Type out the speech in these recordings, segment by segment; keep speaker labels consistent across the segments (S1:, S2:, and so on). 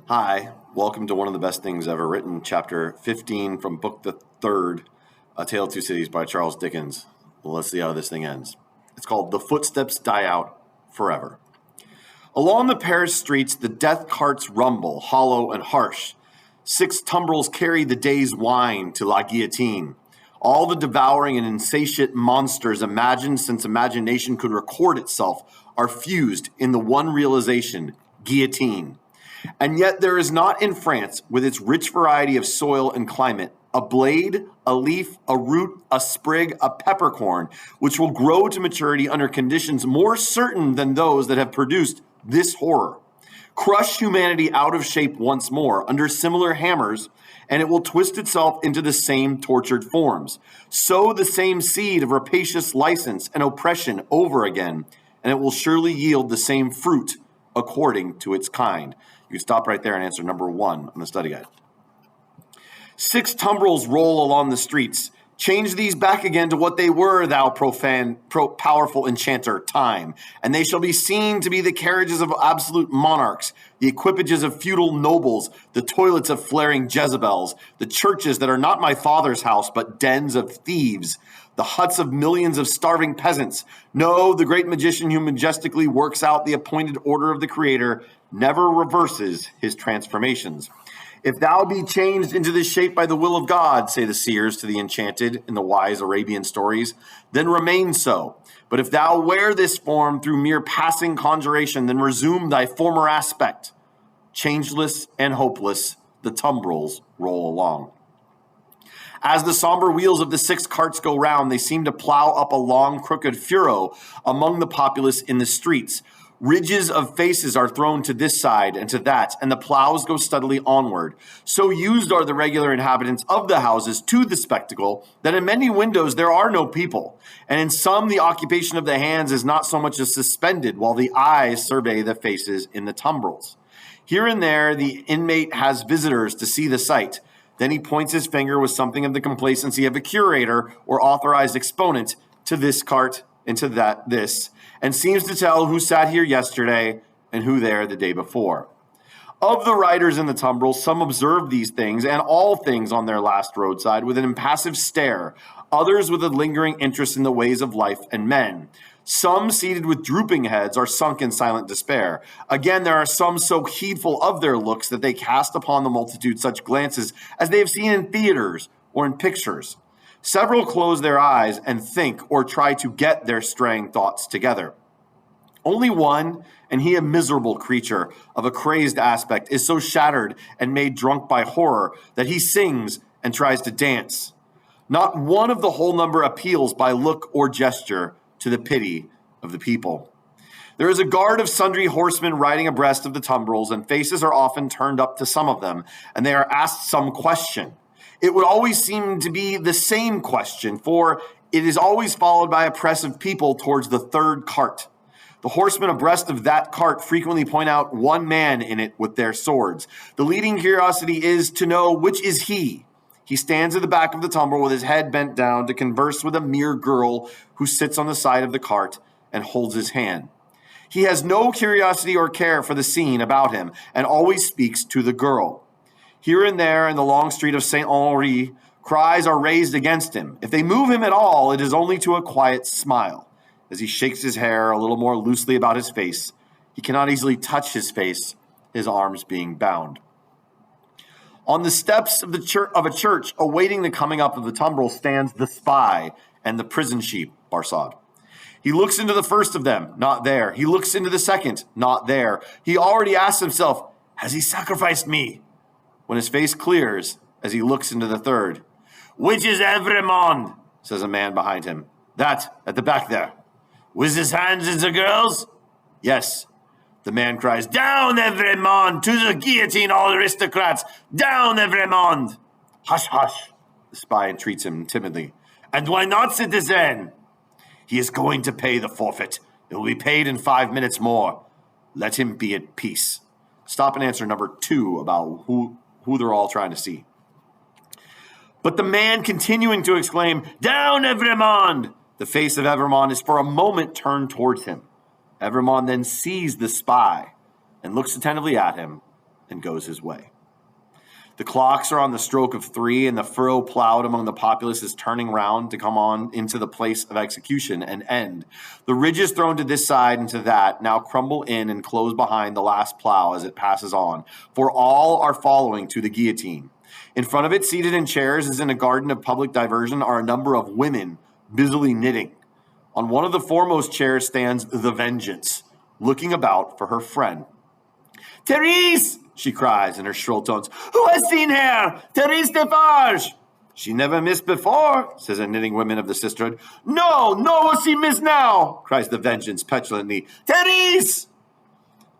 S1: Hi, welcome to one of the best things ever written, chapter 15 from book the third, A Tale of Two Cities by Charles Dickens. Well, let's see how this thing ends. It's called The Footsteps Die Out Forever. Along the Paris streets, the death carts rumble, hollow and harsh. 6 tumbrils carry the day's wine to la guillotine. All the devouring and insatiate monsters imagined since imagination could record itself are fused in the one realization, guillotine. And yet there is not in France, with its rich variety of soil and climate, a blade, a leaf, a root, a sprig, a peppercorn, which will grow to maturity under conditions more certain than those that have produced this horror. Crush humanity out of shape once more under similar hammers, and it will twist itself into the same tortured forms. Sow the same seed of rapacious license and oppression over again, and it will surely yield the same fruit according to its kind. You can stop right there and answer number 1 on the study guide. 6 tumbrils roll along the streets. Change these back again to what they were, thou powerful enchanter, time, and they shall be seen to be the carriages of absolute monarchs, the equipages of feudal nobles, the toilets of flaring Jezebels, the churches that are not my father's house, but dens of thieves, the huts of millions of starving peasants. No, the great magician who majestically works out the appointed order of the Creator never reverses his transformations. If thou be changed into this shape by the will of God, say the seers to the enchanted in the wise Arabian stories, then remain so. But if thou wear this form through mere passing conjuration, then resume thy former aspect. Changeless and hopeless, the tumbrils roll along. As the somber wheels of the 6 carts go round, they seem to plow up a long, crooked furrow among the populace in the streets. Ridges of faces are thrown to this side and to that, and the plows go steadily onward. So used are the regular inhabitants of the houses to the spectacle that in many windows there are no people, and in some the occupation of the hands is not so much as suspended, while the eyes survey the faces in the tumbrils. Here and there the inmate has visitors to see the sight. Then he points his finger with something of the complacency of a curator or authorized exponent to this cart and to this, and seems to tell who sat here yesterday and who there the day before. Of the riders in the tumbrils, some observe these things and all things on their last roadside with an impassive stare, others with a lingering interest in the ways of life and men. Some, seated with drooping heads, are sunk in silent despair. Again, there are some so heedful of their looks that they cast upon the multitude such glances as they have seen in theaters or in pictures. Several close their eyes and think or try to get their straying thoughts together. Only one, and he a miserable creature of a crazed aspect, is so shattered and made drunk by horror that he sings and tries to dance. Not one of the whole number appeals by look or gesture to the pity of the people. There is a guard of sundry horsemen riding abreast of the tumbrils, and faces are often turned up to some of them, and they are asked some question. It would always seem to be the same question, for it is always followed by a press of people towards the 3rd cart. The horsemen abreast of that cart frequently point out one man in it with their swords. The leading curiosity is to know which is he. He stands at the back of the tumbril with his head bent down to converse with a mere girl who sits on the side of the cart and holds his hand. He has no curiosity or care for the scene about him and always speaks to the girl. Here and there in the long street of Saint Henri, cries are raised against him. If they move him at all, it is only to a quiet smile. As he shakes his hair a little more loosely about his face, he cannot easily touch his face, his arms being bound. On the steps of a church, awaiting the coming up of the tumbril, stands the spy and the prison sheep, Barsad. He looks into the first of them, not there. He looks into the second, not there. He already asks himself, has he sacrificed me? When his face clears as he looks into the third. Which is Evremond? Says a man behind him. That, at the back there. With his hands in the girl's? Yes. The man cries, down Evremond! To the guillotine, all aristocrats! Down Evremond! Hush, hush, the spy entreats him timidly. And why not, citizen? He is going to pay the forfeit. It will be paid in 5 minutes more. Let him be at peace. Stop and answer number 2 about who they're all trying to see. But the man continuing to exclaim, down Evremond! The face of Evremond is for a moment turned towards him. Evremond then sees the spy and looks attentively at him and goes his way. The clocks are on the stroke of 3, and the furrow plowed among the populace is turning round to come on into the place of execution and end. The ridges thrown to this side and to that now crumble in and close behind the last plow as it passes on, for all are following to the guillotine. In front of it, seated in chairs as in a garden of public diversion, are a number of women busily knitting. On one of the foremost chairs stands the Vengeance, looking about for her friend. "Therese!" she cries in her shrill tones. "Who has seen her? Therese Defarge!" "She never missed before," says a knitting woman of the sisterhood. "No, nor will she miss now," cries the Vengeance petulantly. "Therese!"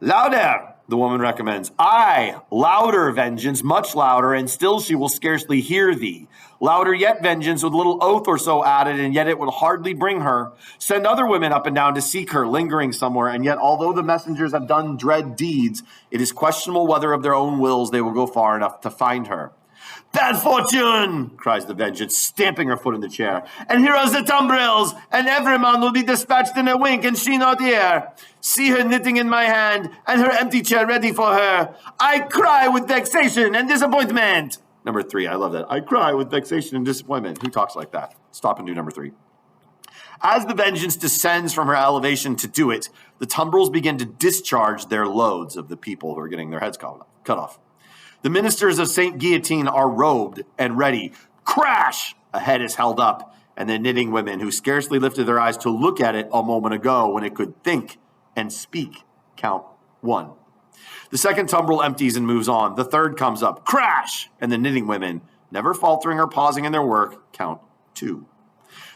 S1: "Louder," the woman recommends. "Aye, louder, Vengeance, much louder, and still she will scarcely hear thee. Louder yet, Vengeance, with a little oath or so added, and yet it will hardly bring her. Send other women up and down to seek her, lingering somewhere, and yet although the messengers have done dread deeds, it is questionable whether of their own wills they will go far enough to find her." "Bad fortune!" cries the Vengeance, stamping her foot in the chair. "And here are the tumbrils, and every man will be dispatched in a wink, and she not here. See her knitting in my hand, and her empty chair ready for her. I cry with vexation and disappointment." Number 3, I love that. I cry with vexation and disappointment. Who talks like that? Stop and do number 3. As the Vengeance descends from her elevation to do it, the tumbrils begin to discharge their loads of the people who are getting their heads cut off. The ministers of St. Guillotine are robed and ready. Crash! A head is held up, and the knitting women, who scarcely lifted their eyes to look at it a moment ago when it could think and speak, count 1. The second tumbril empties and moves on. The third comes up. Crash! And the knitting women, never faltering or pausing in their work, count 2.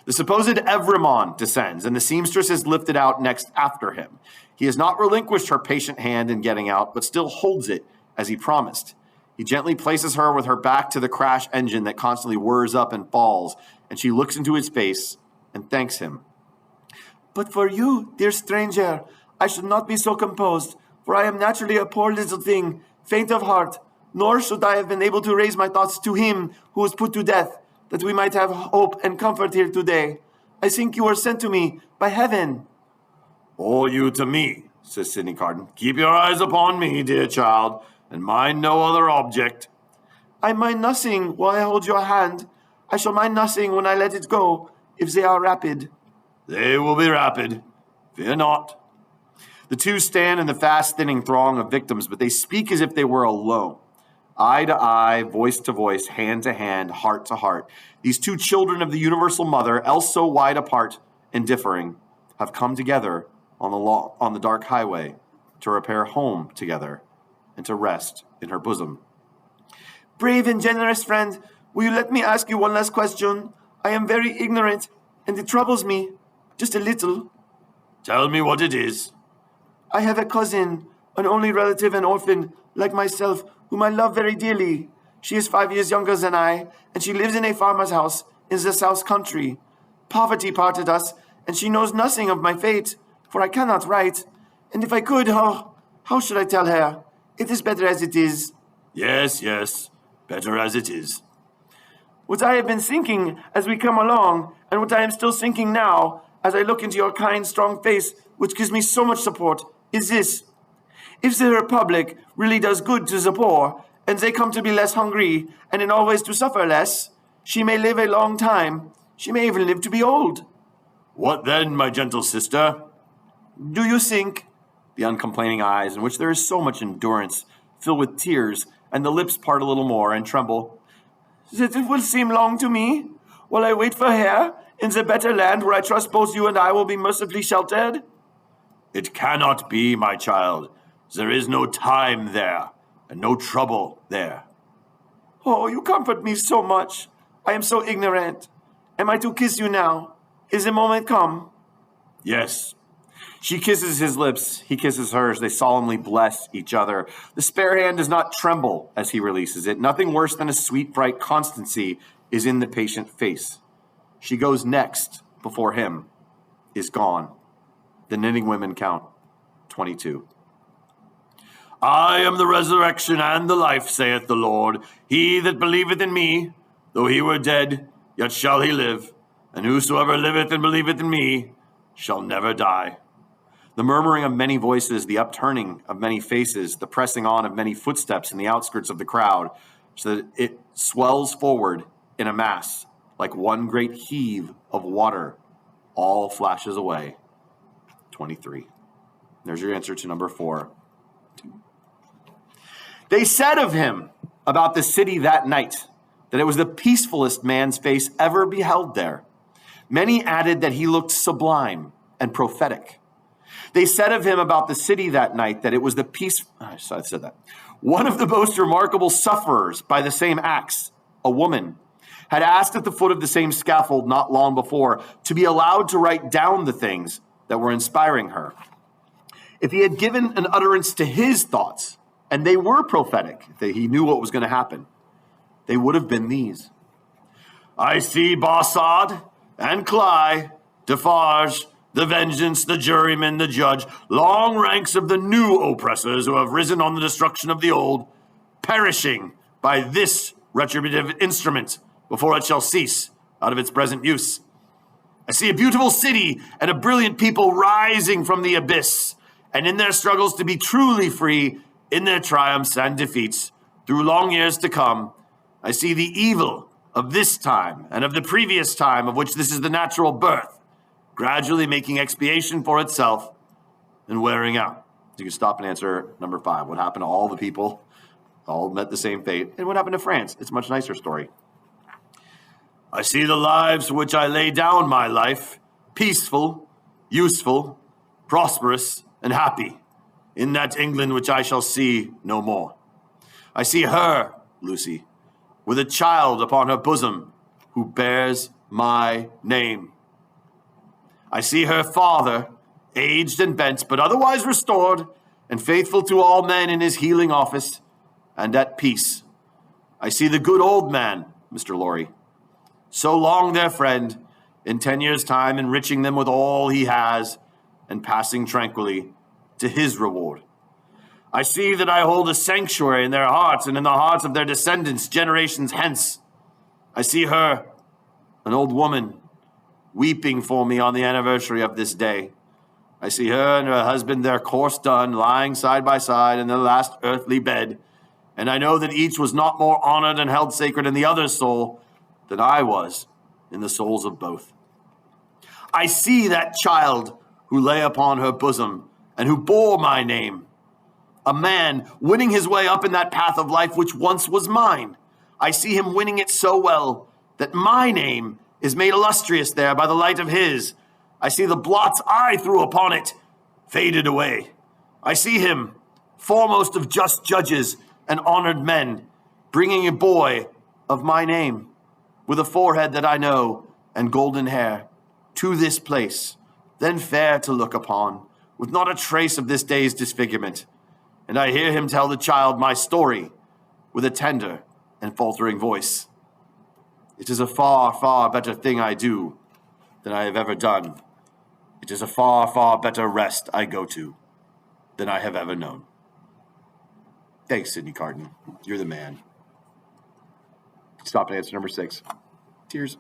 S1: The supposed Evrémonde descends, and the seamstress is lifted out next after him. He has not relinquished her patient hand in getting out, but still holds it as he promised. He gently places her with her back to the crash engine that constantly whirs up and falls, and she looks into his face and thanks him. "But for you, dear stranger, I should not be so composed, for I am naturally a poor little thing, faint of heart, nor should I have been able to raise my thoughts to him who was put to death, that we might have hope and comfort here today. I think you are sent to me by heaven." "Oh, you to me," says Sidney Carton. "Keep your eyes upon me, dear child, and mind no other object." "I mind nothing while I hold your hand. I shall mind nothing when I let it go, if they are rapid." "They will be rapid. Fear not." The two stand in the fast-thinning throng of victims, but they speak as if they were alone. Eye to eye, voice to voice, hand to hand, heart to heart. These two children of the universal mother, else so wide apart and differing, have come together on the dark highway to repair home together and to rest in her bosom. "Brave and generous friend, will you let me ask you one last question? I am very ignorant, and it troubles me, just a little." "Tell me what it is." "I have a cousin, an only relative and orphan, like myself, whom I love very dearly. She is 5 years younger than I, and she lives in a farmer's house in the south country. Poverty parted us, and she knows nothing of my fate, for I cannot write. And if I could, oh, how should I tell her? It is better as it is." Yes, better as it is." "What I have been thinking as we come along, and what I am still thinking now, as I look into your kind, strong face, which gives me so much support, is this. If the Republic really does good to the poor, and they come to be less hungry, and in all ways to suffer less, she may live a long time. She may even live to be old." "What then, my gentle sister?" "Do you think," the uncomplaining eyes, in which there is so much endurance, fill with tears, and the lips part a little more and tremble, "that it will seem long to me, while I wait for her, in the better land where I trust both you and I will be mercifully sheltered?" "It cannot be, my child. There is no time there, and no trouble there." "Oh, you comfort me so much. I am so ignorant. Am I to kiss you now? Is the moment come?" "Yes." She kisses his lips, he kisses hers. They solemnly bless each other. The spare hand does not tremble as he releases it. Nothing worse than a sweet, bright constancy is in the patient face. She goes next, before him, is gone. The knitting women count 22. "I am the resurrection and the life, saith the Lord. He that believeth in me, though he were dead, yet shall he live. And whosoever liveth and believeth in me shall never die." The murmuring of many voices, the upturning of many faces, the pressing on of many footsteps in the outskirts of the crowd, so that it swells forward in a mass like one great heave of water, all flashes away. 23. There's your answer to number 4. They said of him about the city that night that it was the peacefulest man's face ever beheld there. Many added that he looked sublime and prophetic. They said of him about the city that night that it was the peace. I said that. One of the most remarkable sufferers by the same axe, a woman, had asked at the foot of the same scaffold not long before to be allowed to write down the things that were inspiring her. If he had given an utterance to his thoughts, and they were prophetic, that he knew what was going to happen, they would have been these. I see Barsad and Cly, Defarge, the Vengeance, the Juryman, the Judge, long ranks of the new oppressors who have risen on the destruction of the old, perishing by this retributive instrument before it shall cease out of its present use. I see a beautiful city and a brilliant people rising from the abyss, and in their struggles to be truly free, in their triumphs and defeats, through long years to come, I see the evil of this time and of the previous time of which this is the natural birth, gradually making expiation for itself and wearing out. You can stop and answer number 5. What happened to all the people? All met the same fate. And what happened to France? It's a much nicer story. I see the lives for which I lay down my life, peaceful, useful, prosperous, and happy, in that England which I shall see no more. I see her, Lucy, with a child upon her bosom who bears my name. I see her father, aged and bent, but otherwise restored and faithful to all men in his healing office and at peace. I see the good old man, Mr. Laurie, so long their friend, in 10 years' time enriching them with all he has and passing tranquilly to his reward. I see that I hold a sanctuary in their hearts and in the hearts of their descendants generations hence. I see her, an old woman, weeping for me on the anniversary of this day. I see her and her husband, their course done, lying side by side in their last earthly bed, and I know that each was not more honored and held sacred in the other's soul than I was in the souls of both. I see that child who lay upon her bosom and who bore my name, a man winning his way up in that path of life which once was mine. I see him winning it so well that my name is made illustrious there by the light of his. I see the blots I threw upon it faded away. I see him, foremost of just judges and honored men, bringing a boy of my name, with a forehead that I know and golden hair, to this place, then fair to look upon, with not a trace of this day's disfigurement. And I hear him tell the child my story with a tender and faltering voice. It is a far, far better thing I do than I have ever done. It is a far, far better rest I go to than I have ever known. Thanks, Sidney Carton. You're the man. Stop and answer number 6. Tears.